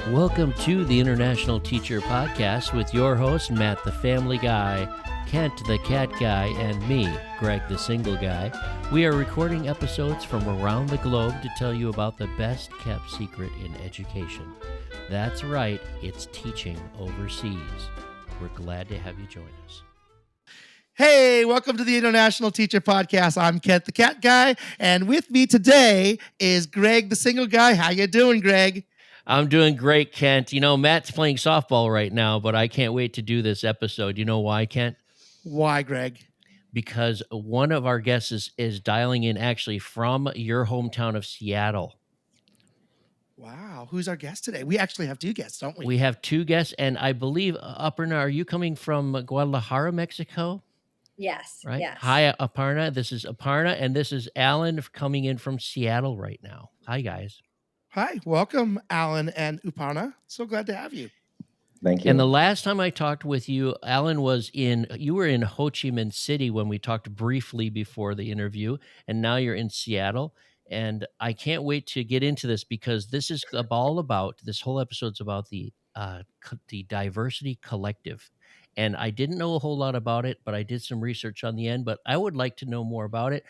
Welcome to the International Teacher Podcast with your host, Matt the Family Guy, Kent the Cat Guy, and me, Greg the Single Guy. We are recording episodes from around the globe to tell you about the best kept secret in education. That's right, it's teaching overseas. We're glad to have you join us. Hey, welcome to the International Teacher Podcast. I'm Kent the Cat Guy, and with me today is Greg the Single Guy. How you doing, Greg? I'm doing great, Kent. You know, Matt's playing softball right now, but I can't wait to do this episode. You know why, Kent? Why, Greg? Because one of our guests is dialing in actually from your hometown of Seattle. Wow, who's our guest today? We actually have two guests, don't we? We have two guests, and I believe, Aparna, are you coming from Guadalajara, Mexico? Yes. Right? Yes. Hi, Aparna. This is Aparna, and this is Alan coming in from Seattle right now. Hi, guys. Hi, welcome, Alan and Upana. So glad to have you. Thank you. And the last time I talked with you, Alan, you were in Ho Chi Minh City when we talked briefly before the interview, and now you're in Seattle. And I can't wait to get into this because this whole episode's about the Diversity Collective. And I didn't know a whole lot about it, but I did some research on the end, but I would like to know more about it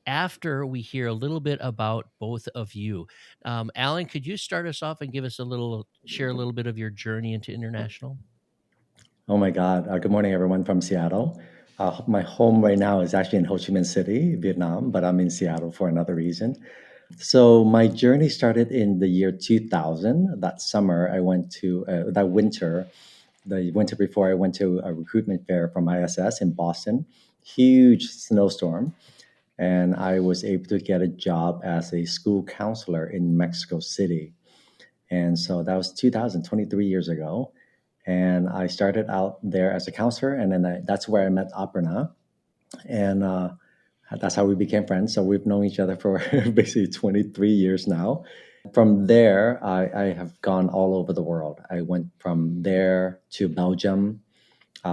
after we hear a little bit about both of you. Alan, could you start us off and share a little bit of your journey into international? Oh my God. Good morning, everyone from Seattle. My home right now is actually in Ho Chi Minh City, Vietnam, but I'm in Seattle for another reason. So my journey started in the year 2000. That summer, the winter before, I went to a recruitment fair from ISS in Boston. Huge snowstorm. And I was able to get a job as a school counselor in Mexico City. And so that was 2023 years ago. And I started out there as a counselor, and then that's where I met Aparna, and that's how we became friends. So we've known each other for basically 23 years now. From there, I have gone all over the world. I went from there to Belgium,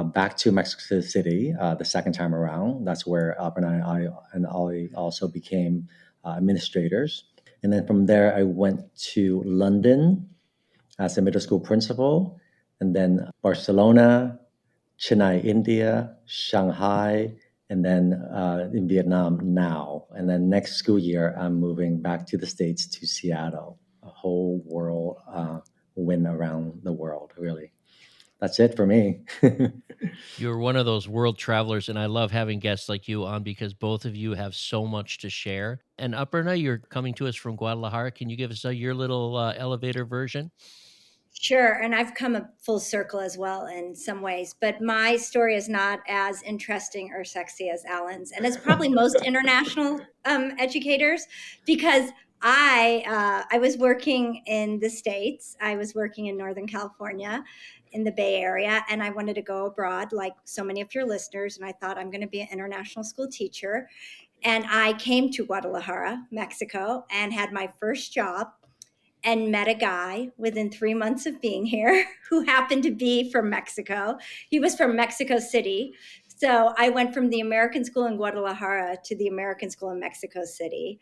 back to Mexico City the second time around. That's where Aparna and I also became administrators. And then from there, I went to London as a middle school principal, and then Barcelona, Chennai, India, Shanghai, and then in Vietnam now. And then next school year, I'm moving back to the States to Seattle. A whole world win around the world, really. That's it for me. You're one of those world travelers, and I love having guests like you on because both of you have so much to share. And Aparna, you're coming to us from Guadalajara. Can you give us your little elevator version? Sure. And I've come a full circle as well in some ways, but my story is not as interesting or sexy as Alan's. And it's probably most international educators because I was working in the States. I was working in Northern California in the Bay Area, and I wanted to go abroad like so many of your listeners. And I thought I'm going to be an international school teacher. And I came to Guadalajara, Mexico, and had my first job and met a guy within 3 months of being here who happened to be from Mexico. He was from Mexico City. So I went from the American school in Guadalajara to the American school in Mexico City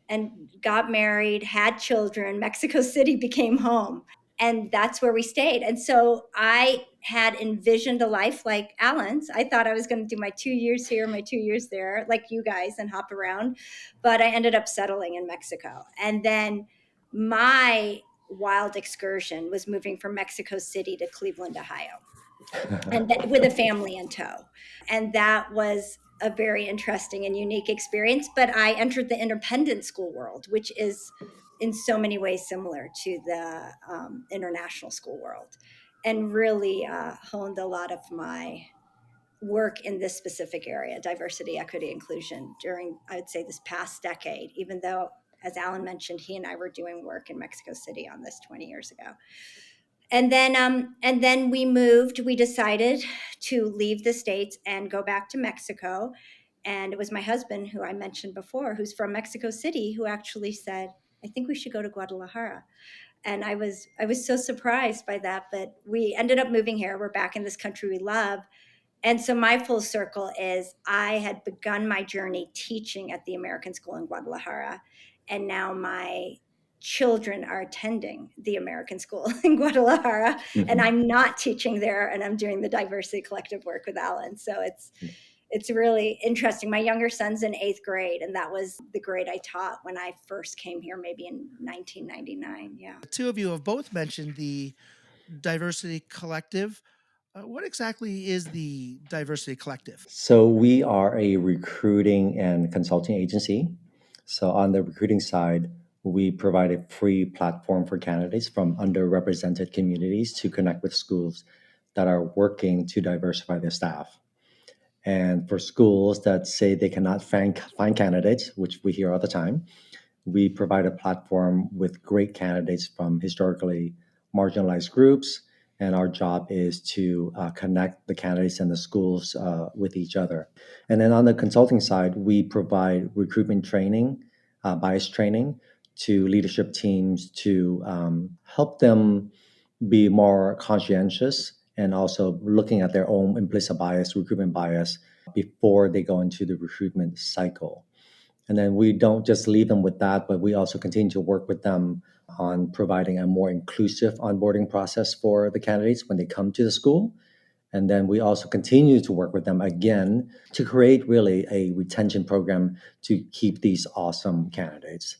and got married, had children. Mexico City became home. And that's where we stayed. And so I had envisioned a life like Alan's. I thought I was going to do my 2 years here, my 2 years there, like you guys, and hop around. But I ended up settling in Mexico. And then my wild excursion was moving from Mexico City to Cleveland, Ohio, and with a family in tow. And that was a very interesting and unique experience. But I entered the independent school world, which is in so many ways similar to the international school world, and really honed a lot of my work in this specific area, diversity, equity, inclusion, during, I would say, this past decade, even though, as Alan mentioned, he and I were doing work in Mexico City on this 20 years ago. And then we decided to leave the States and go back to Mexico. And it was my husband, who I mentioned before, who's from Mexico City, who actually said, I think we should go to Guadalajara. And I was so surprised by that, but we ended up moving here. We're back in this country we love. And so my full circle is I had begun my journey teaching at the American School in Guadalajara. And now my children are attending the American school in Guadalajara, and Mhm. I'm not teaching there, and I'm doing the diversity collective work with Alan. So it's really interesting. My younger son's in 8th grade, and that was the grade I taught when I first came here, maybe in 1999. Yeah. The two of you have both mentioned the Diversity Collective. What exactly is the Diversity Collective? So we are a recruiting and consulting agency. So on the recruiting side, we provide a free platform for candidates from underrepresented communities to connect with schools that are working to diversify their staff. And for schools that say they cannot find candidates, which we hear all the time, we provide a platform with great candidates from historically marginalized groups, and our job is to connect the candidates and the schools with each other. And then on the consulting side, we provide recruitment training, bias training to leadership teams to help them be more conscientious and also looking at their own implicit bias, recruitment bias, before they go into the recruitment cycle. And then we don't just leave them with that, but we also continue to work with them on providing a more inclusive onboarding process for the candidates when they come to the school. And then we also continue to work with them again to create really a retention program to keep these awesome candidates.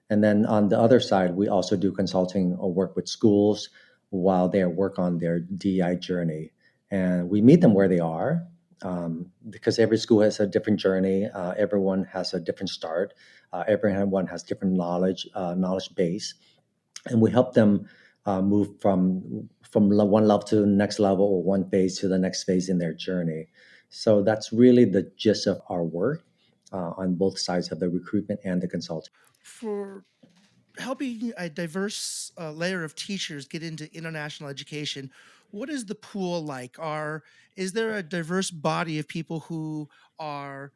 And then on the other side, we also do consulting or work with schools while they work on their DEI journey. And we meet them where they are because every school has a different journey. Everyone has a different start. Everyone has different knowledge base, and we help them move from one level to the next level or one phase to the next phase in their journey. So that's really the gist of our work on both sides of the recruitment and the consulting. For helping a diverse layer of teachers get into international education, what is the pool like? Is there a diverse body of people who are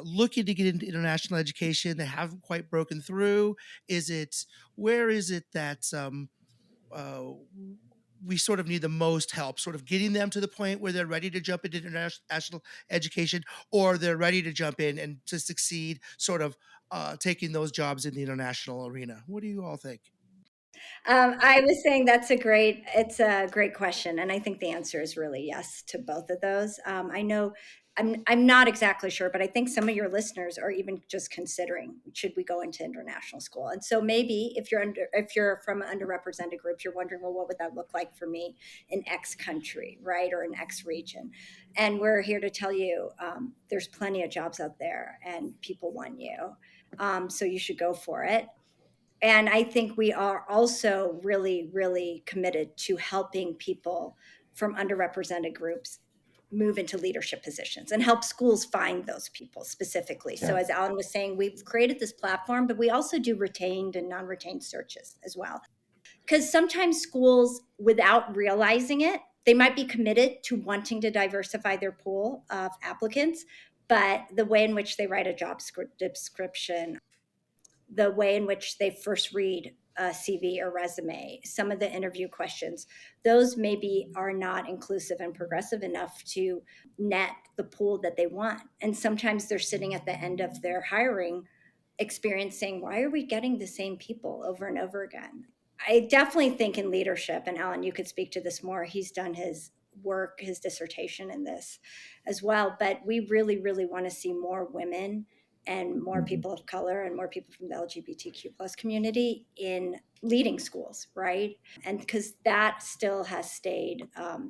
looking to get into international education? They haven't quite broken through. Is it Where is it that uh, we sort of need the most help, sort of getting them to the point where they're ready to jump into international education, or they're ready to jump in and to succeed, sort of taking those jobs in the international arena? What do you all think? I was saying it's a great question. And I think the answer is really yes to both of those. I know I'm not exactly sure, but I think some of your listeners are even just considering, should we go into international school? And so maybe if you're from an underrepresented group, you're wondering, well, what would that look like for me in X country, right? Or in X region. And we're here to tell you, there's plenty of jobs out there and people want you. So you should go for it. And I think we are also really, really committed to helping people from underrepresented groups move into leadership positions and help schools find those people specifically. So, Yeah. as Alan was saying, we've created this platform, but we also do retained and non retained searches as well. Because sometimes schools, without realizing it, they might be committed to wanting to diversify their pool of applicants, but the way in which they write a job description, the way in which they first read a CV or resume, some of the interview questions, those maybe are not inclusive and progressive enough to net the pool that they want. And sometimes they're sitting at the end of their hiring experiencing, why are we getting the same people over and over again? I definitely think in leadership, and Alan, you could speak to this more. He's done his work, his dissertation in this as well. But we really, really want to see more women and more Mhm. people of color and more people from the LGBTQ plus community in leading schools, right? And because that still has stayed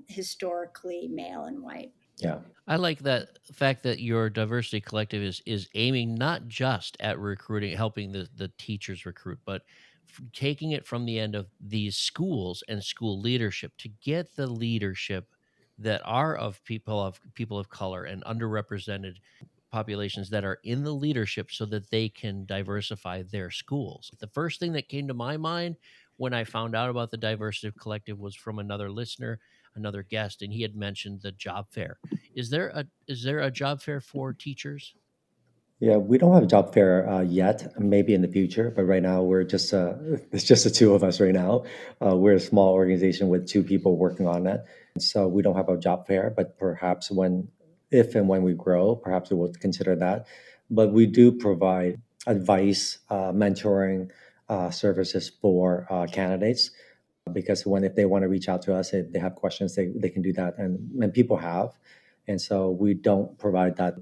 historically male and white. Yeah. I like that fact that your diversity collective is aiming not just at recruiting, helping the teachers recruit, but taking it from the end of these schools and school leadership to get the leadership that are of people of color and underrepresented populations that are in the leadership so that they can diversify their schools. The first thing that came to my mind when I found out about the diversity collective was from another listener, another guest, and he had mentioned the job fair. Is there a job fair for teachers? Yeah, we don't have a job fair yet. Maybe in the future, but right now we're just it's just the two of us right now. We're a small organization with two people working on it, so we don't have a job fair. But perhaps if and when we grow, perhaps we will consider that. But we do provide advice, mentoring, services for candidates, because when if they want to reach out to us, if they have questions, they can do that, and people have. And so we don't provide that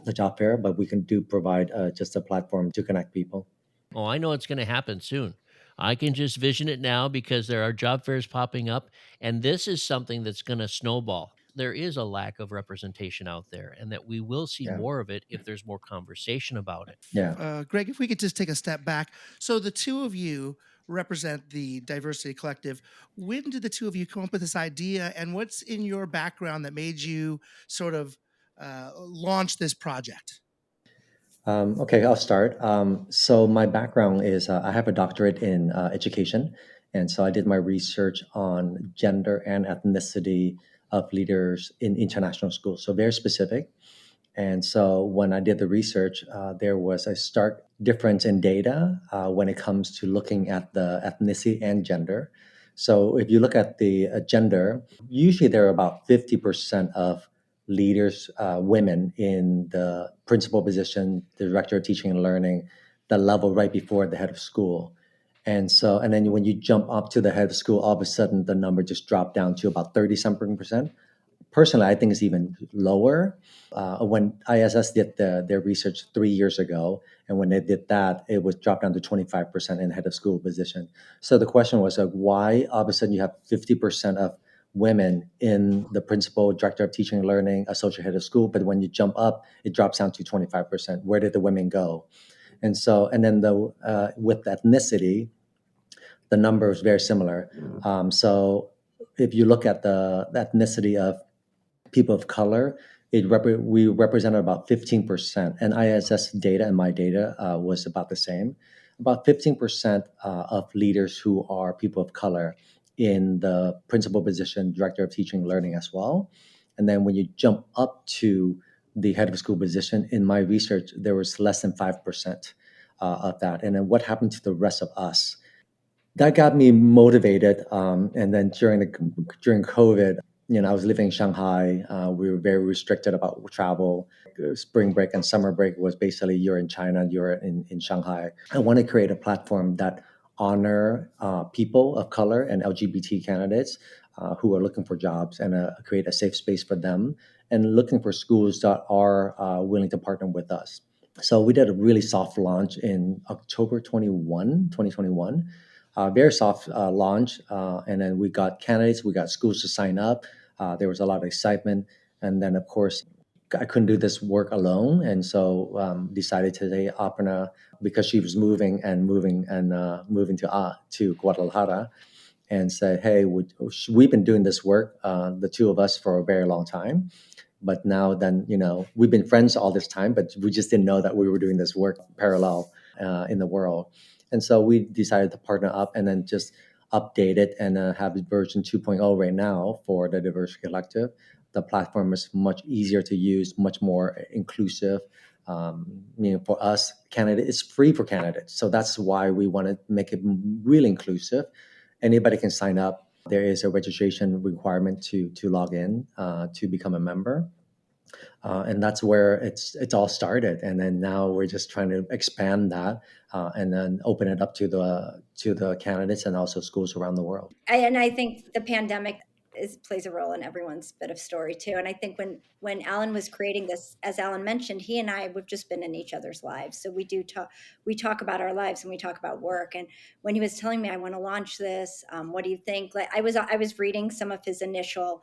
the job fair, but we can do provide just a platform to connect people. Oh, I know it's going to happen soon. I can just vision it now because there are job fairs popping up, and this is something that's going to snowball. There is a lack of representation out there, and that we will see Yeah, more of it if there's more conversation about it. yeah. Greg, if we could just take a step back. So the two of you represent the Diversity Collective. When did the two of you come up with this idea, and what's in your background that made you sort of launch this project? Okay, I'll start. So my background is I have a doctorate in education, and so I did my research on gender and ethnicity of leaders in international schools. So very specific. And so when I did the research, there was a stark difference in data when it comes to looking at the ethnicity and gender. So if you look at the gender, usually there are about 50% of leaders, women in the principal position, the director of teaching and learning, the level right before the head of school. And so, and then when you jump up to the head of school, all of a sudden the number just dropped down to about 30 something percent. Personally, I think it's even lower. When ISS did their research 3 years ago, and when they did that, it was dropped down to 25% in head of school position. So the question was like, why all of a sudden you have 50% of women in the principal, director of teaching and learning, associate head of school, but when you jump up, it drops down to 25%. Where did the women go? And so, and then with ethnicity, the number is very similar. So if you look at the ethnicity of people of color, we represented about 15%, and ISS data and my data was about the same. About 15% of leaders who are people of color in the principal position, director of teaching and learning as well. And then when you jump up to the head of school position, in my research, there was less than 5% of that. And then what happened to the rest of us? That got me motivated. And then during COVID, I was living in Shanghai. We were very restricted about travel. Spring break and summer break was basically you're in China, you're in Shanghai. I want to create a platform that honor people of color and LGBT candidates who are looking for jobs, and create a safe space for them, and looking for schools that are willing to partner with us. So we did a really soft launch in October 2021. Very soft launch, and then we got candidates, we got schools to sign up. There was a lot of excitement, and then of course I couldn't do this work alone, and so decided to say Aparna, because she was moving to Guadalajara, and said, "Hey, we've been doing this work, the two of us, for a very long time." But now then, we've been friends all this time, but we just didn't know that we were doing this work parallel in the world. And so we decided to partner up and then just update it, and have version 2.0 right now for the Diversity Collective. The platform is much easier to use, much more inclusive. For us, candidate, it's free for candidates. So that's why we want to make it really inclusive. Anybody can sign up. There is a registration requirement to log in to become a member, and that's where it's all started. And then now we're just trying to expand that, and then open it up to the candidates and also schools around the world. And I think the pandemic plays a role in everyone's bit of story too. And I think when Alan was creating this, as Alan mentioned, he and I, we've just been in each other's lives. So we talk about our lives and we talk about work. And when he was telling me, I want to launch this, what do you think? Like I was reading some of his initial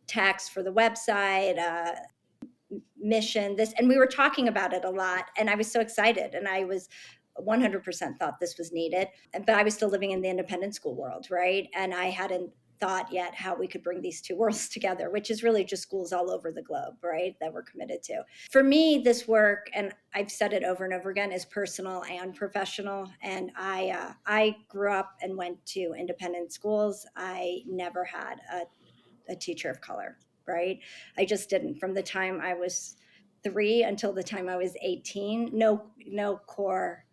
text for the website, mission, this, and we were talking about it a lot, and I was so excited, and I was 100% thought this was needed, but I was still living in the independent school world, right? And I hadn't thought yet how we could bring these two worlds together, which is really just schools all over the globe, right, that we're committed to. For me, this work, and I've said it over and over again, is personal and professional. And I grew up and went to independent schools. I never had a teacher of color, right? I just didn't. From the time I was 3 until the time I was 18, no core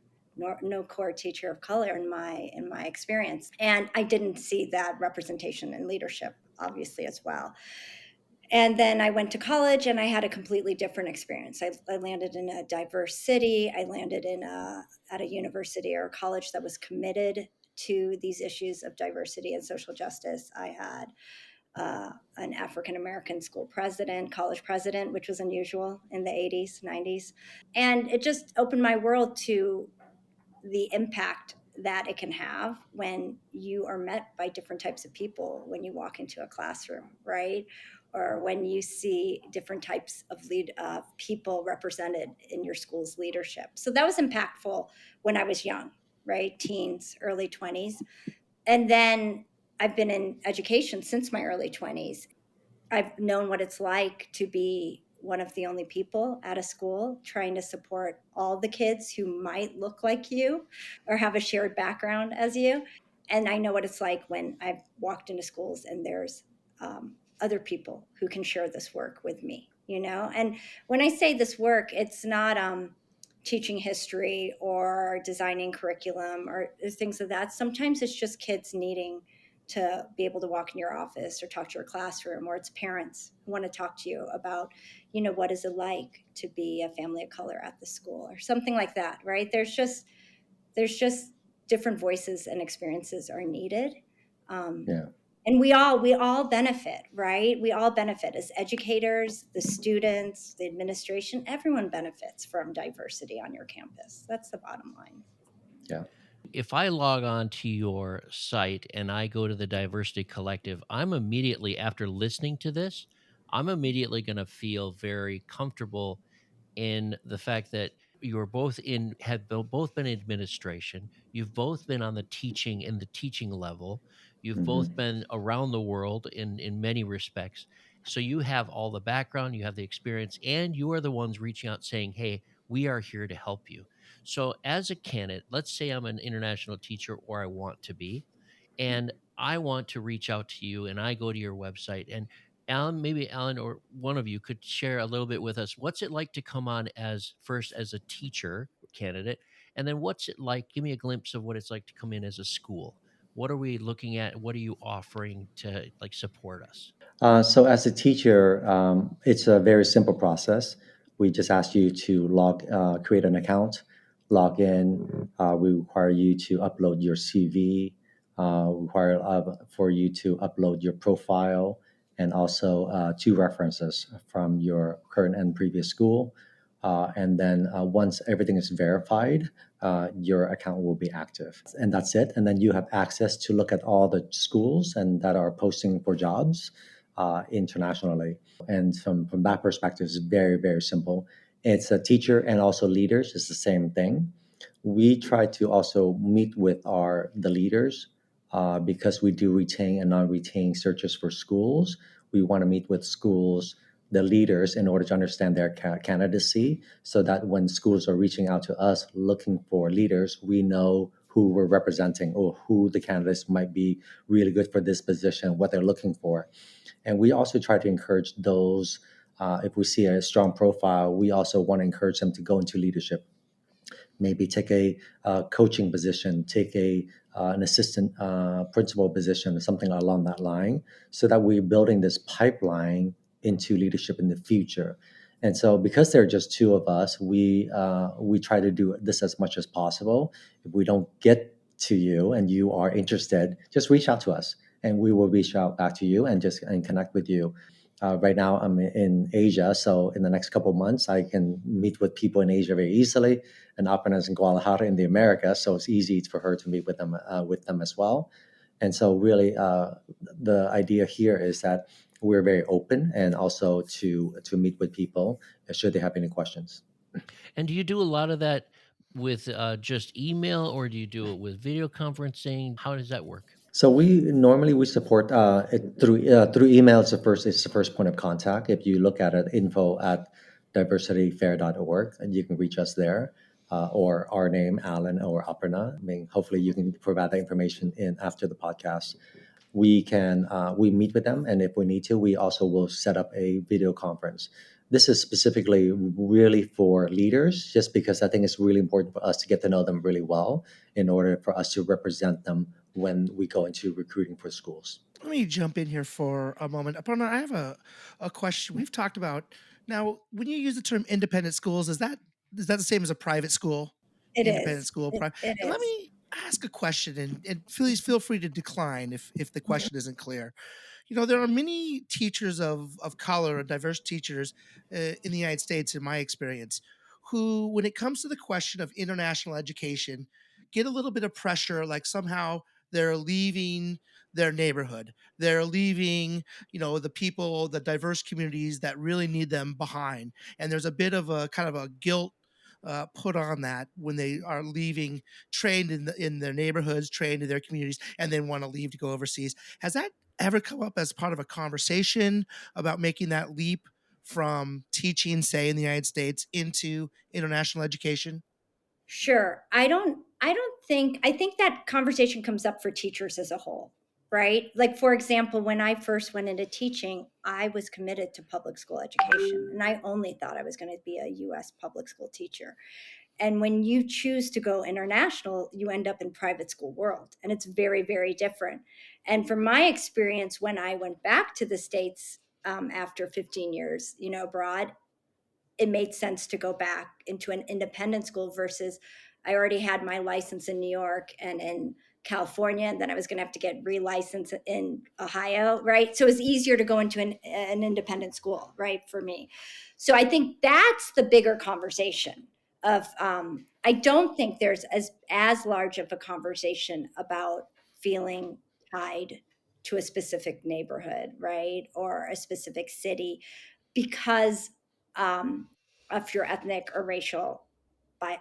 no core teacher of color in my experience. And I didn't see that representation in leadership, obviously, as well. And then I went to college and I had a completely different experience. I landed in a diverse city. I landed at a university or a college that was committed to these issues of diversity and social justice. I had an African American school president, college president, which was unusual in the 80s, 90s. And it just opened my world to the impact that it can have when you are met by different types of people when you walk into a classroom, right? Or when you see different types of people represented in your school's leadership. So that was impactful when I was young, right? Teens, early 20s. And then I've been in education since my early 20s. I've known what it's like to be one of the only people at a school trying to support all the kids who might look like you or have a shared background as you. And I know what it's like when I've walked into schools and there's other people who can share this work with me, you know? And when I say this work, it's not teaching history or designing curriculum or things of that. Sometimes it's just kids needing to be able to walk in your office or talk to your classroom, or it's parents who want to talk to you about, you know, what is it like to be a family of color at the school or something like that, right? There's just different voices and experiences are needed. um, Yeah. and we all benefit, right? We all benefit as educators, the students, the administration. Everyone benefits from diversity on your campus. That's the bottom line. Yeah. If I log on to your site and I go to the Diversity Collective, I'm immediately, after listening to this, I'm immediately going to feel very comfortable in the fact that you're both in both been in administration, you've both been on the teaching in the teaching level, you've both Hmm. been around the world in many respects. So you have all the background, you have the experience, and you are the ones reaching out saying, hey, we are here to help you. So as a candidate, let's say I'm an international teacher or I want to be, and I want to reach out to you and I go to your website. And Alan, maybe Alan or one of you could share a little bit with us. What's it like to come on as first as a teacher candidate? And then what's it like? Give me a glimpse of what it's like to come in as a school. What are we looking at? What are you offering to like support us? So as a teacher, it's a very simple process. We just ask you to create an account, log in. We require you to upload your CV. Require for you to upload your profile and also two references from your current and previous school. And then once everything is verified, your account will be active, and that's it. And then you have access to look at all the schools and that are posting for jobs internationally. And from that perspective, it's very, very simple. It's a teacher and also leaders. It's the same thing. We try to also meet with the leaders because we do retain and non-retain searches for schools. We want to meet with schools, the leaders, in order to understand their candidacy, so that when schools are reaching out to us looking for leaders, we know who we're representing or who the candidates might be really good for this position, what they're looking for. And we also try to encourage those, if we see a strong profile, we also want to encourage them to go into leadership. Maybe take a coaching position, take an assistant principal position, or something along that line, so that we're building this pipeline into leadership in the future. And so, because there are just two of us, we try to do this as much as possible. If we don't get to you and you are interested, just reach out to us, and we will reach out back to you and connect with you. Right now, I'm in Asia, so in the next couple of months, I can meet with people in Asia very easily, and Aparna's in Guadalajara in the Americas, so it's easy for her to meet with them as well. And so, really, the idea here is that we're very open and also to meet with people should they have any questions. And do you do a lot of that with just email or do you do it with video conferencing? How does that work? So we support it through email. It's the first point of contact. If you look at it, info at diversityfair.org, and you can reach us there, or our name, Alan or Aparna. I mean, hopefully you can provide that information in after the podcast. We meet with them, and if we need to, we also will set up a video conference. this is specifically really for leaders, just because I think it's really important for us to get to know them really well in order for us to represent them when we go into recruiting for schools. Let me jump in here for a moment. Aparna, I have a question. We've talked about now when you use the term independent schools, is that the same as a private school? It Independent is. school. It And let is. me ask a question, and please feel free to decline if the Mhm. question isn't clear. There are many teachers of color and diverse teachers in the United States, in my experience, who, when it comes to the question of international education, get a little bit of pressure, like somehow they're leaving their neighborhood, they're leaving, the people, the diverse communities that really need them behind, and there's a bit of a kind of a guilt. Put on that when they are leaving, trained in their neighborhoods, trained in their communities, and then want to leave to go overseas. Has that ever come up as part of a conversation about making that leap from teaching, say, in the United States into international education? Sure. I think that conversation comes up for teachers as a whole, right? Like, for example, when I first went into teaching, I was committed to public school education, and I only thought I was going to be a US public school teacher. And when you choose to go international, you end up in private school world, and it's very, very different. And from my experience, when I went back to the States after 15 years, abroad, it made sense to go back into an independent school versus I already had my license in New York and in California, and then I was going to have to get relicensed in Ohio, right? So it was easier to go into an independent school, right, for me. So I think that's the bigger conversation of I don't think there's as large of a conversation about feeling tied to a specific neighborhood, right, or a specific city because um, of your ethnic or racial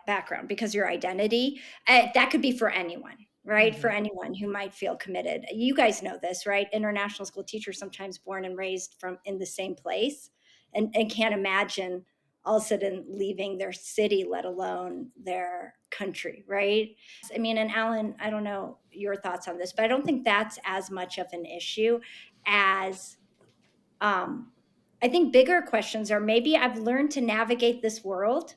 background, because your identity, that could be for anyone, right? For Mhm. anyone who might feel committed. You guys know this, right? International school teachers sometimes born and raised from in the same place and can't imagine all of a sudden leaving their city, let alone their country, right? I mean, and Alan, I don't know your thoughts on this, but I don't think that's as much of an issue as um, I think bigger questions are maybe I've learned to navigate this world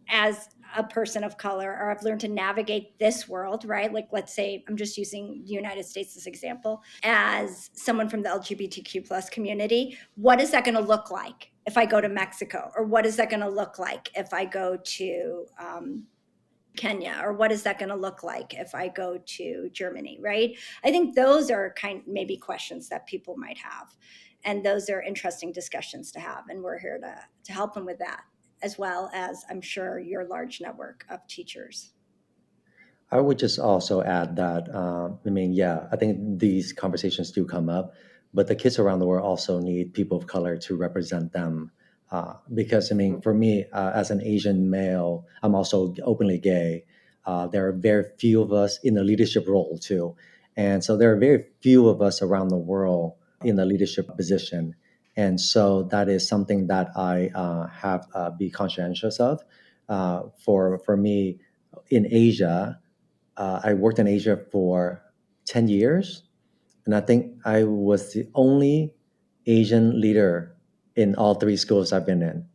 as a person of color, or I've learned to navigate this world, right? Like, let's say I'm just using the United States as example, as someone from the LGBTQ plus community. What is that going to look like if I go to Mexico? Or what is that going to look like if I go to Kenya, or what is that going to look like if I go to Germany, right? I think those are maybe questions that people might have, and those are interesting discussions to have, and we're here to help them with that, as well as I'm sure your large network of teachers. I would just also add that, I mean, yeah, I think these conversations do come up, but the kids around the world also need people of color to represent them. Because, I mean, for me, as an Asian male, I'm also openly gay. There are very few of us in the leadership role, too. And so there are very few of us around the world in the leadership position. And so that is something that I have be conscientious of. For me, in Asia, I worked in Asia for 10 years, and I think I was the only Asian leader in all three schools I've been in.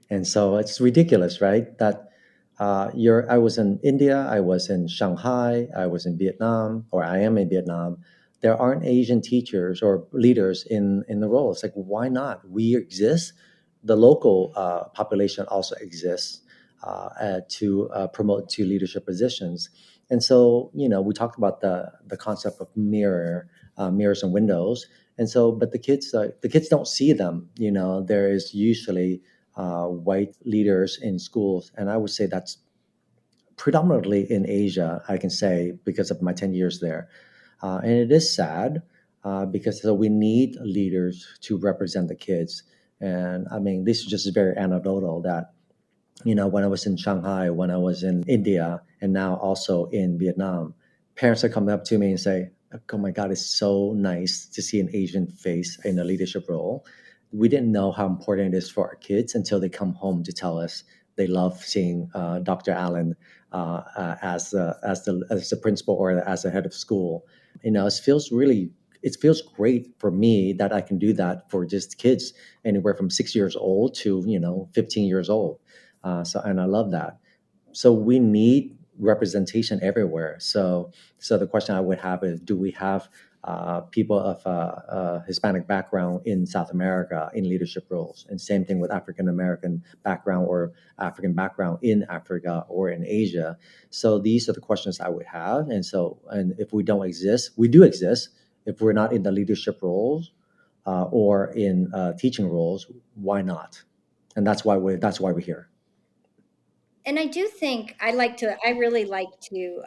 And so it's ridiculous, right? That I was in India, I was in Shanghai, I was in Vietnam, or I am in Vietnam. There aren't Asian teachers or leaders in the role. It's like, why not? We exist. The local population also exists to promote to leadership positions. And so, we talked about the concept of mirrors and windows. And so, but the kids don't see them. There is usually white leaders in schools. And I would say that's predominantly in Asia, I can say, because of my 10 years there. And it is sad because so we need leaders to represent the kids. And I mean, this is just very anecdotal that, when I was in Shanghai, when I was in India, and now also in Vietnam, parents are coming up to me and say, "Oh my God, it's so nice to see an Asian face in a leadership role. We didn't know how important it is for our kids until they come home to tell us they love seeing Dr. Allen as the principal or as the head of school." It feels really it feels great for me that I can do that for just kids anywhere from 6 years old to 15 years old. And I love that. So we need representation everywhere. So the question I would have is, do we have people of Hispanic background in South America in leadership roles? And same thing with African American background or African background in Africa or in Asia. So these are the questions I would have. And if we don't exist, we do exist. If we're not in the leadership roles or in teaching roles, why not? And that's why we're here. And I do think I really like to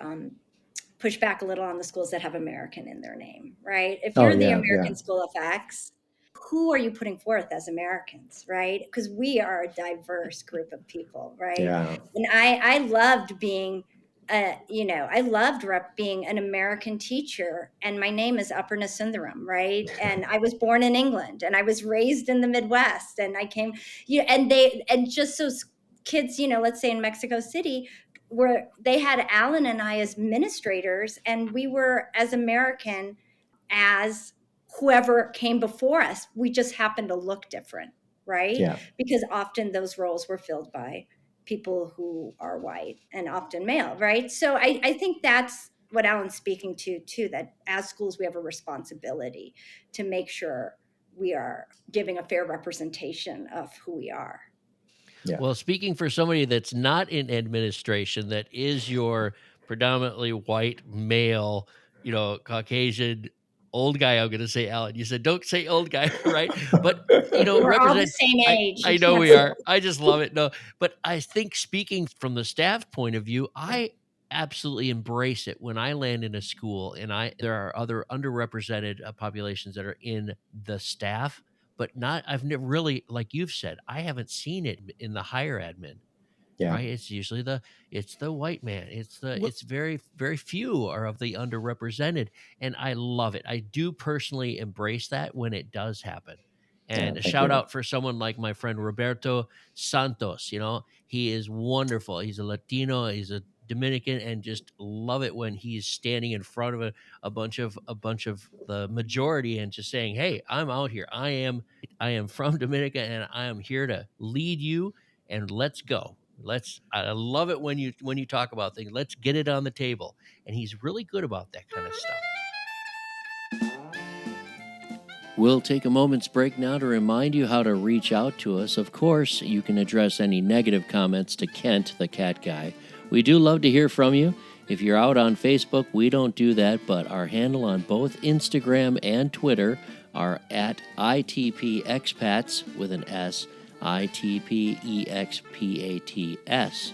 push back a little on the schools that have American in their name, right? If Oh you're the yeah, yeah, American School of X, who are you putting forth as Americans, right? Because we are a diverse group of people, right? yeah, And I loved being, I loved being an American teacher, and my name is Aparna Sundaram, right? And I was born in England, and I was raised in the Midwest, and I came, and just so kids, let's say in Mexico City, where they had Alan and I as administrators, and we were as American as whoever came before us. We just happened to look different, right? yeah, Because often those roles were filled by people who are white and often male, right? So I think that's what Alan's speaking to too, that as schools we have a responsibility to make sure we are giving a fair representation of who we are. yeah, Well, speaking for somebody that's not in administration, that is your predominantly white male, Caucasian old guy. I'm going to say Alan. You said don't say old guy, right? But We're all the represent. same I age. You I know can't we say are. I just love it. No, but I think speaking from the staff point of view, I absolutely embrace it when I land in a school and I there are other underrepresented populations that are in the staff, but not I've never really, like you've said, I haven't seen it in the higher admin, yeah, right? It's usually the white man. What It's very very few are of the underrepresented, and I love it. I do personally embrace that when it does happen. yeah. And a Thank shout you. out for someone like my friend Roberto Santos. He is wonderful. He's a Latino. He's a Dominican, and just love it when he's standing in front of a bunch of the majority and just saying, "Hey, I'm out here. I am from Dominica, and I am here to lead you, and let's go. I love it when you talk about things. Let's get it on the table." And he's really good about that kind of stuff. We'll take a moment's break now to remind you how to reach out to us. Of course, you can address any negative comments to Kent, the cat guy. We do love to hear from you. If you're out on Facebook, we don't do that, but our handle on both Instagram and Twitter are at ITPExpats with an S, ITPEXPATS.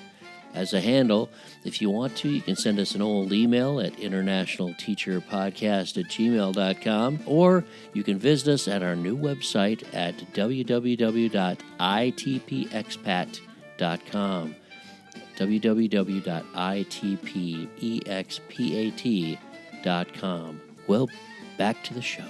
As a handle, if you want to, you can send us an old email at internationalteacherpodcast@gmail.com, or you can visit us at our new website at www.itpexpat.com. www.itpexpat.com. Well, back to the show.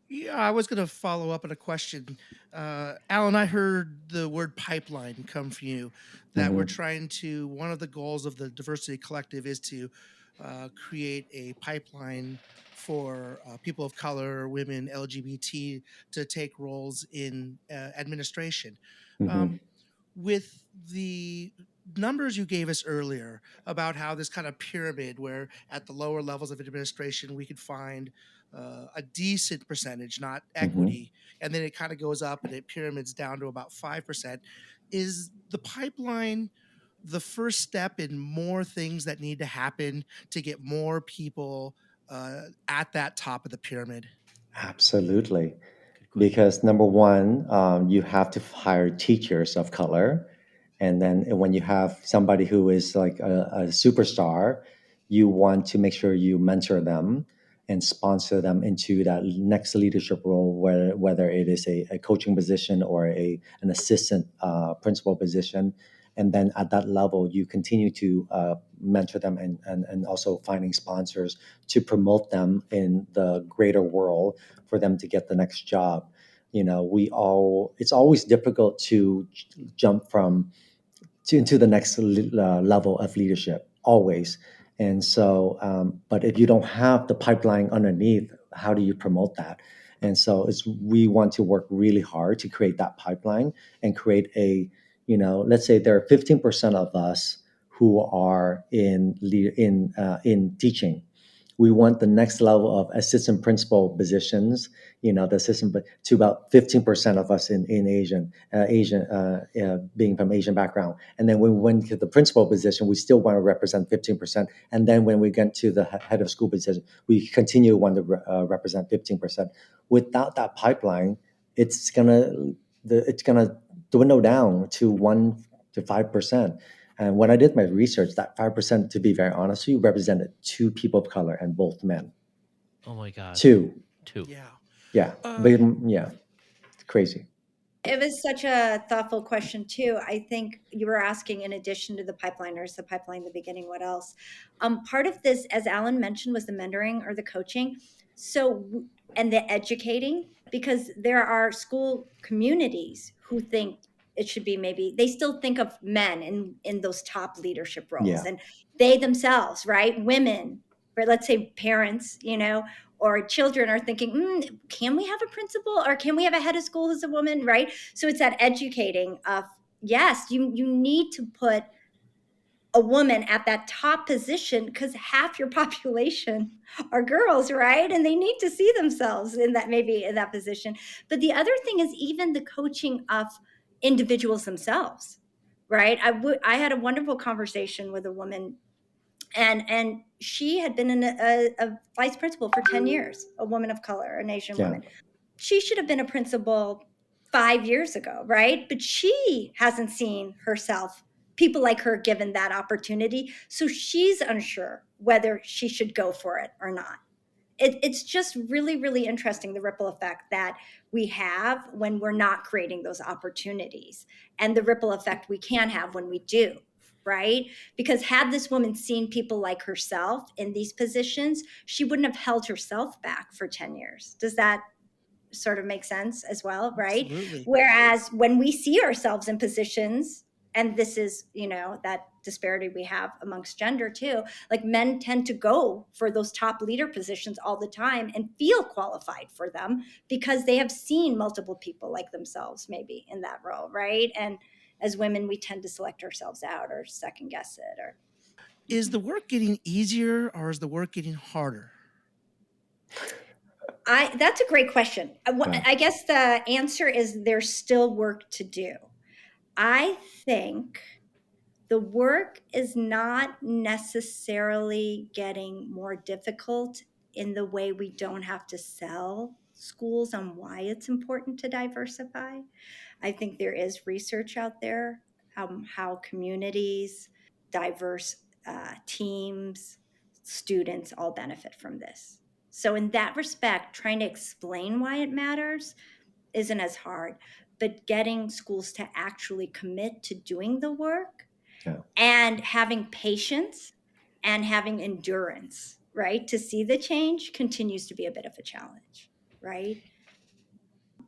Yeah, I was going to follow up on a question. Alan, I heard the word pipeline come from you, that we're Hmm. trying to, one of the goals of the Diversity Collective is to create a pipeline for people of color, women, LGBT to take roles in administration. Hmm. Um, with the numbers you gave us earlier about how this kind of pyramid, where at the lower levels of administration we could find a decent percentage, not Hmm. equity, and then it kind of goes up and it pyramids down to about 5%. Is the pipeline the first step in more things that need to happen to get more people at that top of the pyramid? Absolutely. Good question. Because number one, you have to hire teachers of color. And then when you have somebody who is like a superstar, you want to make sure you mentor them and sponsor them into that next leadership role, whether it is a coaching position or an assistant principal position. And then at that level, you continue to mentor them and also finding sponsors to promote them in the greater world for them to get the next job. It's always difficult to jump into the next level of leadership, always. And so, but if you don't have the pipeline underneath, how do you promote that? And so we want to work really hard to create that pipeline and create let's say there are 15% of us who are in teaching. We want the next level of assistant principal positions, the assistant, but to about 15% of us in being from Asian background. And then when we went to the principal position, we still want to represent 15%. And then when we get to the head of school position, we continue want to represent 15%. Without that pipeline, it's gonna dwindle down to 1 to 5%. And when I did my research, that 5%, to be very honest with you, represented two people of color and both men. Oh my God. Two. Two. Yeah. Yeah. Uh, But yeah, it's crazy. It was such a thoughtful question too. I think you were asking, in addition to the pipeline, or is the pipeline in the beginning, what else? Part of this, as Alan mentioned, was the mentoring or the coaching. And the educating, because there are school communities who think it should be, maybe they still think of men in those top leadership roles, Yeah. and they themselves, right? Women, or let's say parents, or children are thinking, can we have a principal, or can we have a head of school who's a woman, right? So it's that educating of, yes, you need to put a woman at that top position, because half your population are girls, right? And they need to see themselves in that, maybe in that position. But the other thing is even the coaching of individuals themselves, right? I had a wonderful conversation with a woman, and she had been a vice principal for 10 years, a woman of color, an Asian Yeah. woman. She should have been a principal 5 years ago, right? But she hasn't seen herself, people like her, given that opportunity. So she's unsure whether she should go for it or not. It's just really, really interesting, the ripple effect that we have when we're not creating those opportunities, and the ripple effect we can have when we do, right? Because had this woman seen people like herself in these positions, she wouldn't have held herself back for 10 years. Does that sort of make sense as well, right? absolutely. Whereas when we see ourselves in positions, and this is, that disparity we have amongst gender too, like men tend to go for those top leader positions all the time and feel qualified for them because they have seen multiple people like themselves maybe in that role, right? And as women, we tend to select ourselves out or second guess it, or Is the work getting easier or is the work getting harder? that's a great question. Yeah. I guess the answer is there's still work to do. I think the work is not necessarily getting more difficult in the way we don't have to sell schools on why it's important to diversify. I think there is research out there, how communities, diverse teams, students all benefit from this. So, in that respect, trying to explain why it matters isn't as hard, but getting schools to actually commit to doing the work Yeah. and having patience and having endurance, right, to see the change continues to be a bit of a challenge, right?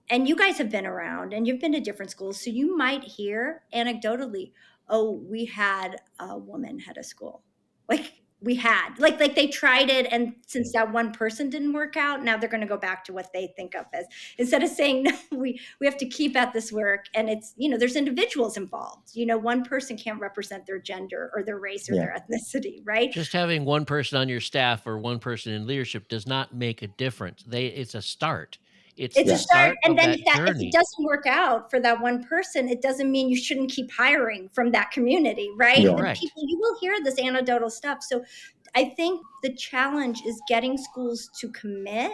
And you guys have been around and you've been to different schools, so you might hear anecdotally, oh, we had a woman head of school, like we had, like they tried it, and since that one person didn't work out, now they're going to go back to what they think of as, instead of saying no, we have to keep at this work. And it's, there's individuals involved, one person can't represent their gender or their race or Yeah. their ethnicity, right? Just having one person on your staff or one person in leadership does not make a difference. It's a start. It's It's the a Yeah. start, start and of then that if it journey. doesn't work out for that one person, it doesn't mean you shouldn't keep hiring from that community, right? Yeah. The Correct. people, you will hear this anecdotal stuff. So I think the challenge is getting schools to commit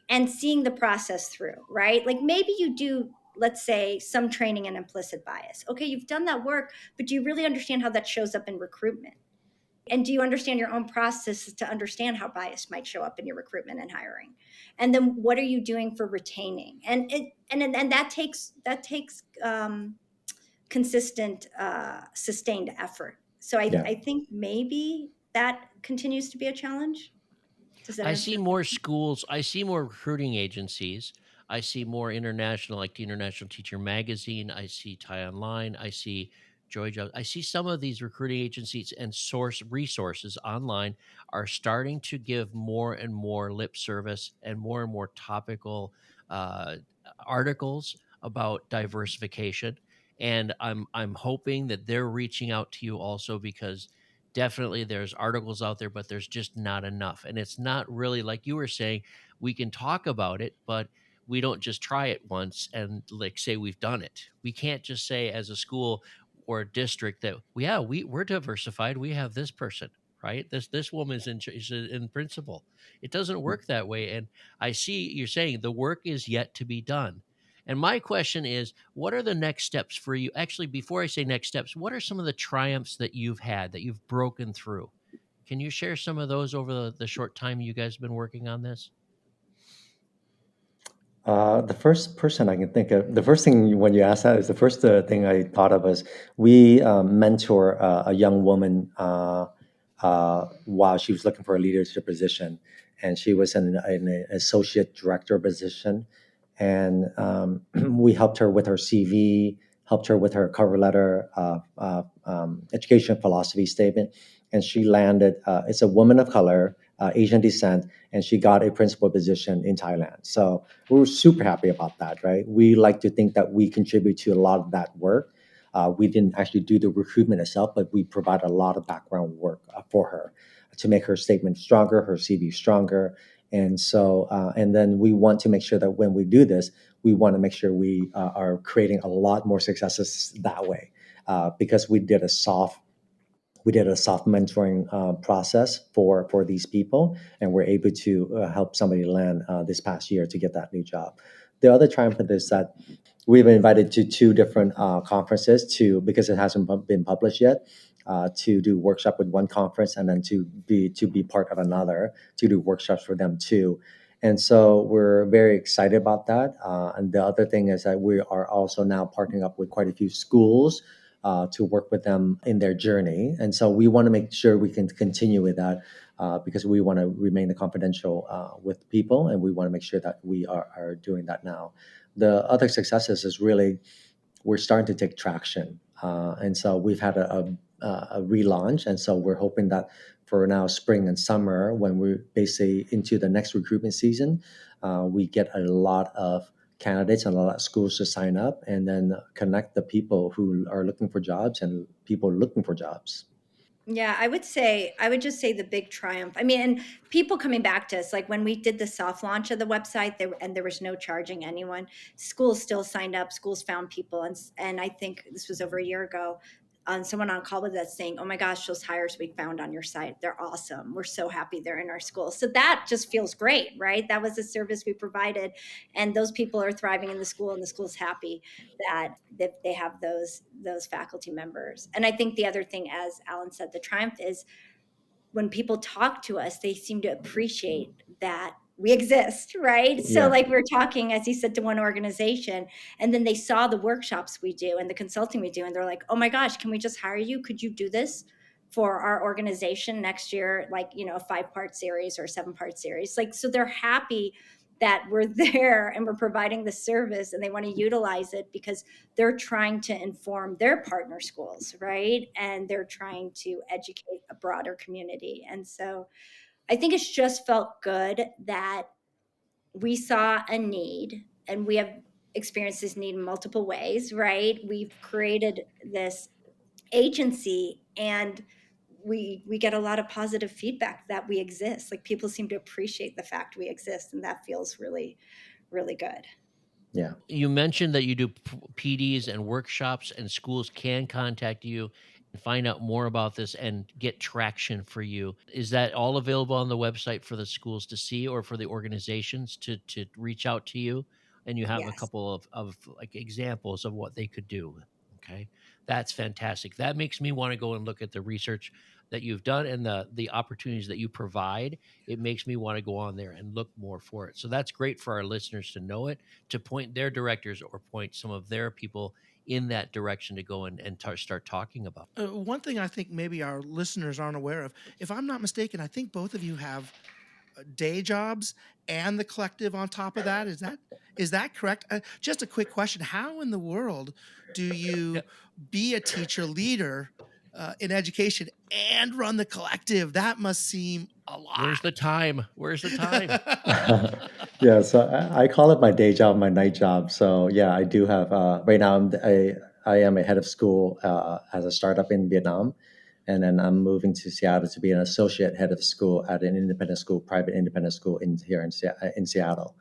and seeing the process through, right? Like maybe you do, let's say, some training in implicit bias. Okay, you've done that work, but do you really understand how that shows up in recruitment? And do you understand your own process to understand how bias might show up in your recruitment and hiring? And then what are you doing for retaining? And that takes consistent, sustained effort. So I, Yeah. I think maybe that continues to be a challenge. Does that I answer see your more question? schools, I see more recruiting agencies. I see more international, like the International Teacher Magazine. I see Tie Online. I see Joy Jobs. I see some of these recruiting agencies and source resources online are starting to give more and more lip service and more topical uh, articles about diversification. And I'm hoping that they're reaching out to you also, because definitely there's articles out there, but there's just not enough. And it's not really like you were saying, we can talk about it, but we don't just try it once and like say we've done it. We can't just say as a school or a district that yeah, we're diversified. We have this person, right? This woman is in principal. It doesn't work that way. And I see you're saying the work is yet to be done. And my question is, what are the next steps for you? Actually, before I say next steps, what are some of the triumphs that you've had that you've broken through? Can you share some of those over the short time you guys have been working on this? The first person I can think of, the first thing when you asked that is the first thing I thought of was we mentor a young woman while she was looking for a leadership position, and she was in an associate director position, and we helped her with her CV, helped her with her cover letter, education philosophy statement, and she landed. It's a woman of color, Asian descent, and she got a principal position in Thailand. So we were super happy about that, right? We like to think that we contribute to a lot of that work. We didn't actually do the recruitment itself, but we provide a lot of background work for her to make her statement stronger, her CV stronger. And then we want to make sure that when we do this, we want to make sure we are creating a lot more successes that way, because we did a soft mentoring process for these people, and we're able to help somebody land this past year to get that new job. The other triumph is that we've been invited to two different conferences to because it hasn't been published yet. To do workshop with one conference and then to be part of another to do workshops for them too, and so we're very excited about that. And the other thing is that we are also now partnering up with quite a few schools to work with them in their journey. And so we want to make sure we can continue with that because we want to remain confidential with people, and we want to make sure that we are doing that now. The other successes is really we're starting to take traction. And so we've had a relaunch. And so we're hoping that for now, spring and summer, when we're basically into the next recruitment season, we get a lot of candidates and a lot of schools to sign up and then connect the people who are looking for jobs and people looking for jobs. Yeah, I would just say the big triumph. I mean, and people coming back to us, like when we did the soft launch of the website, there was no charging anyone. Schools still signed up. Schools found people, and I think this was over a year ago. Someone on call with us saying, "Oh my gosh, those hires we found on your site, they're awesome. We're so happy they're in our school." So that just feels great, right? That was a service we provided, and those people are thriving in the school, and the school's happy that they have those faculty members. And I think the other thing, as Alan said, the triumph is when people talk to us, they seem to appreciate that we exist, right? So, Yeah. like, we're talking, as he said, to one organization, and then they saw the workshops we do and the consulting we do, and they're like, "Oh my gosh, can we just hire you? Could you do this for our organization next year? Like, a 5-part series or a 7-part series." Like, so they're happy that we're there and we're providing the service, and they want to utilize it because they're trying to inform their partner schools, right? And they're trying to educate a broader community. And so I think it's just felt good that we saw a need, and we have experienced this need in multiple ways, right? We've created this agency, and we get a lot of positive feedback that we exist. Like, people seem to appreciate the fact we exist, and that feels really, really good. Yeah. You mentioned that you do PDs and workshops, and schools can contact you and find out more about this and get traction for you. Is that all available on the website for the schools to see, or for the organizations to reach out to you? And you have a Yes. couple of like examples of what they could do. Okay. That's fantastic. That makes me want to go and look at the research that you've done and the opportunities that you provide. It makes me want to go on there and look more for it. So that's great for our listeners to know it, to point their directors or point some of their people in that direction to go and start talking about. One thing I think maybe our listeners aren't aware of, if I'm not mistaken, I think both of you have day jobs and the collective on top of that. Is that correct? Just a quick question: how in the world do Yeah. you be a teacher leader in education and run the collective? That must seem a Where's the lot. time? Where's the time? Yeah, so I call it my day job, my night job. So yeah, I do have right now. I am a head of school as a startup in Vietnam, and then I'm moving to Seattle to be an associate head of school at an independent school, private independent school in here in Seattle.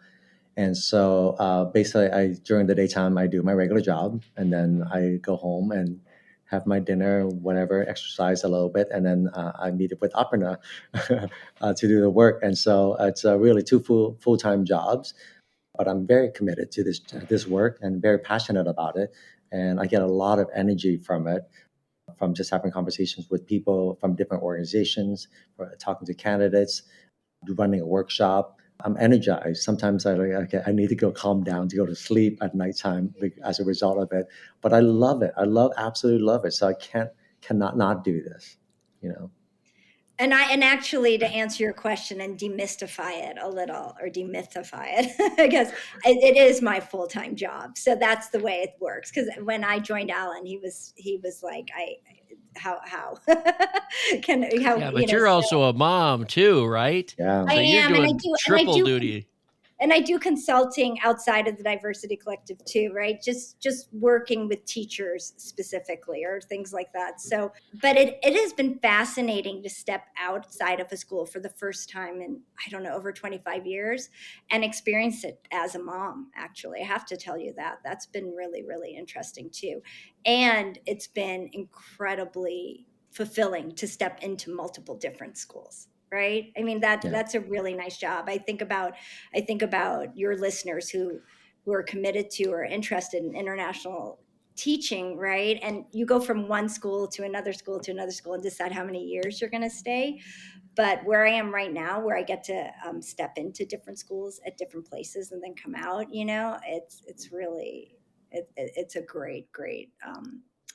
And so basically, I during the daytime I do my regular job, and then I go home and have my dinner, whatever, exercise a little bit, and then I meet up with Aparna to do the work. And so it's really two full time jobs, but I'm very committed to this work and very passionate about it, and I get a lot of energy from it, from just having conversations with people from different organizations, talking to candidates, running a workshop. I'm energized. Sometimes I like, okay, I need to go calm down to go to sleep at nighttime as a result of it. But I love it. Absolutely love it. So I cannot not do this. You know. And actually, to answer your question and demystify it a little, or demythify it, because it is my full-time job. So that's the way it works. Because when I joined Alan, he was like, I how can how Yeah, but you're also a mom too, right? I Yeah. So you're am, and I doing do, and I triple do, duty. and I do consulting outside of the diversity collective too, right? Just working with teachers specifically or things like that. So, but it has been fascinating to step outside of a school for the first time in, I don't know, over 25 years, and experience it as a mom. Actually, I have to tell you that that's been really, really interesting too. And it's been incredibly fulfilling to step into multiple different schools, right? I mean, Yeah. that's a really nice job. I think about your listeners who are committed to or interested in international teaching, right? And you go from one school to another school to another school and decide how many years you're going to stay. But where I am right now, where I get to step into different schools at different places and then come out, it's really it's a great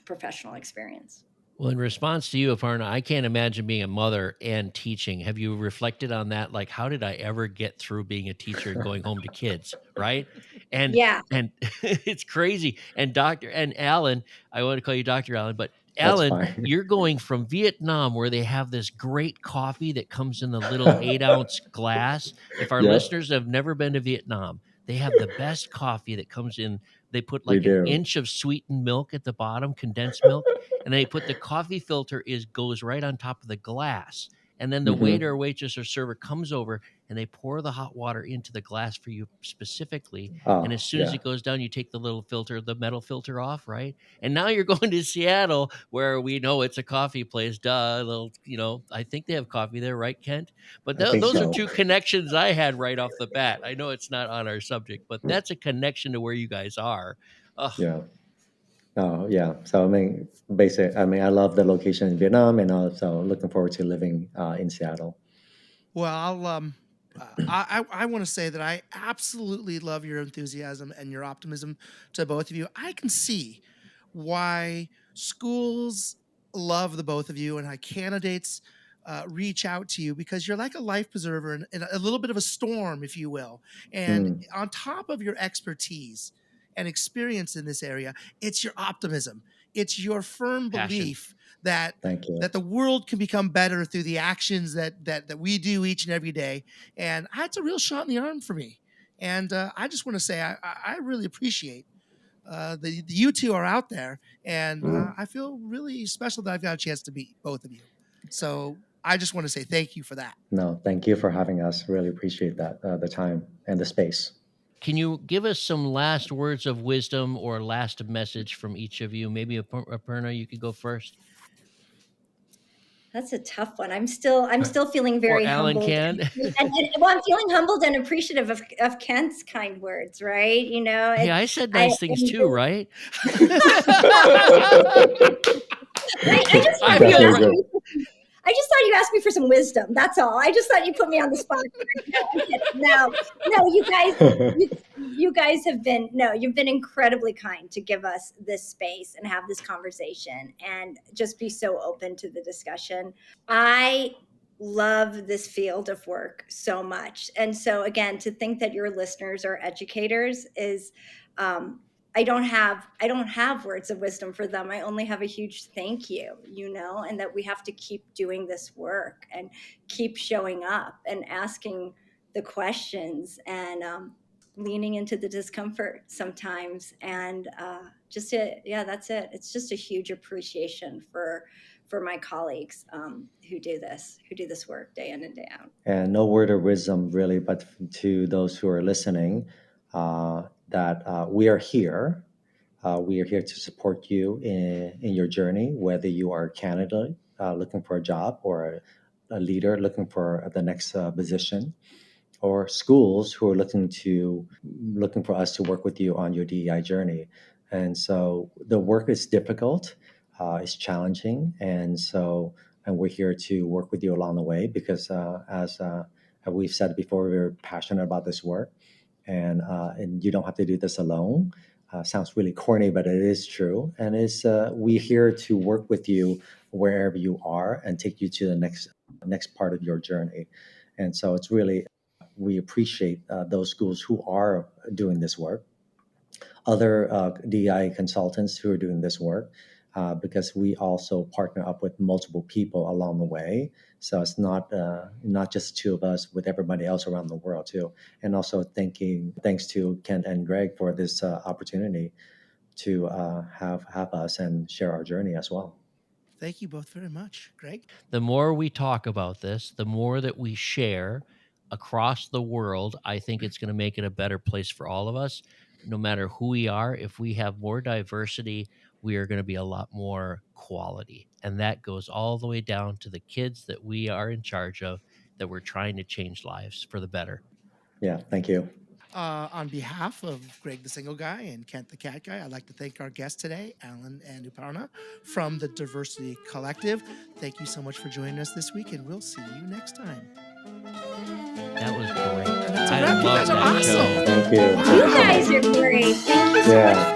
professional experience. Well, in response to you, Aparna, I can't imagine being a mother and teaching. Have you reflected on that? Like, how did I ever get through being a teacher and going home to kids, right? And Yeah. and it's crazy. And Doctor and Alan, I want to call you Doctor Alan, but That's Alan, fine. you're going from Vietnam where they have this great coffee that comes in the little 8-ounce glass. If our Yep, listeners have never been to Vietnam, they have the best coffee that comes in. They put we like an do. inch of sweetened milk at the bottom, condensed milk, and they put the coffee filter is goes right on top of the glass. And then the waiter or Hmm. waitress or server comes over and they pour the hot water into the glass for you specifically. And as Oh soon as yeah. it goes down, you take the little filter, the metal filter off, right? And now you're going to Seattle where we know it's a coffee place. Duh, little, I think they have coffee there, right, Kent? But I think those are so. two connections I had right off the bat. I know it's not on our subject, but that's a connection to where you guys are. Oh, Yeah. Oh yeah. So I mean, I love the location in Vietnam, and also looking forward to living in Seattle. Well, I want to say that I absolutely love your enthusiasm and your optimism to both of you. I can see why schools love the both of you and how candidates reach out to you, because you're like a life preserver and a little bit of a storm, if you will. And Mm, on top of your expertise and experience in this area, it's your optimism. It's your firm passion. belief that thank you. the world can become better through the actions that we do each and every day. And that's a real shot in the arm for me. And I just want to say I really appreciate the you two are out there, and Mm. I feel really special that I've got a chance to meet both of you. So I just want to say thank you for that. No, thank you for having us. Really appreciate that the time and the space. Can you give us some last words of wisdom or last message from each of you? Maybe Aparna, you could go first, That's a tough one. I'm still feeling or very Alan humbled can. well, I'm feeling humbled and appreciative of Kent's kind words, right? Hey, I said I nice things too, right? I just I thought you were feel Definitely right. asking good. me. I just thought you asked me for some wisdom. That's all. I just thought you put me on the spot. No, I'm kidding. No, no, you guys have been no, you've been incredibly kind to give us this space and have this conversation and just be so open to the discussion. I love this field of work so much. And so again, to think that your listeners are educators is, I don't have words of wisdom for them. I only have a huge thank you, and that we have to keep doing this work and keep showing up and asking the questions and leaning into the discomfort sometimes. And yeah, that's it. It's just a huge appreciation for my colleagues who do this work day in and day out. And no word of wisdom, really, but to those who are listening, that we are here. We are here to support you in your journey, whether you are a candidate looking for a job or a leader looking for the next position, or schools who are looking for us to work with you on your DEI journey. And so the work is difficult, it's challenging, and we're here to work with you along the way because as we've said before, we're passionate about this work, and you don't have to do this alone. Sounds really corny, but it is true. And it's we're here to work with you wherever you are and take you to the next part of your journey. And so it's really we appreciate those schools who are doing this work, other DI consultants who are doing this work, because we also partner up with multiple people along the way. So it's not just two of us, with everybody else around the world too. And also thanks to Kent and Greg for this opportunity to have us and share our journey as well. Thank you both very much. Greg? The more we talk about this, the more that we share across the world, I think it's going to make it a better place for all of us, no matter who we are. If we have more diversity, we are going to be a lot more quality. And that goes all the way down to the kids that we are in charge of, that we're trying to change lives for the better. Yeah, thank you. On behalf of Greg the Single Guy and Kent the Cat Guy, I'd like to thank our guests today, Alan and Uparna from the Diversity Collective. Thank you so much for joining us this week, and we'll see you next time. That was great. That's a I wrap. You love guys are that awesome. show. Thank you. You guys are great. Thank you so much Yeah.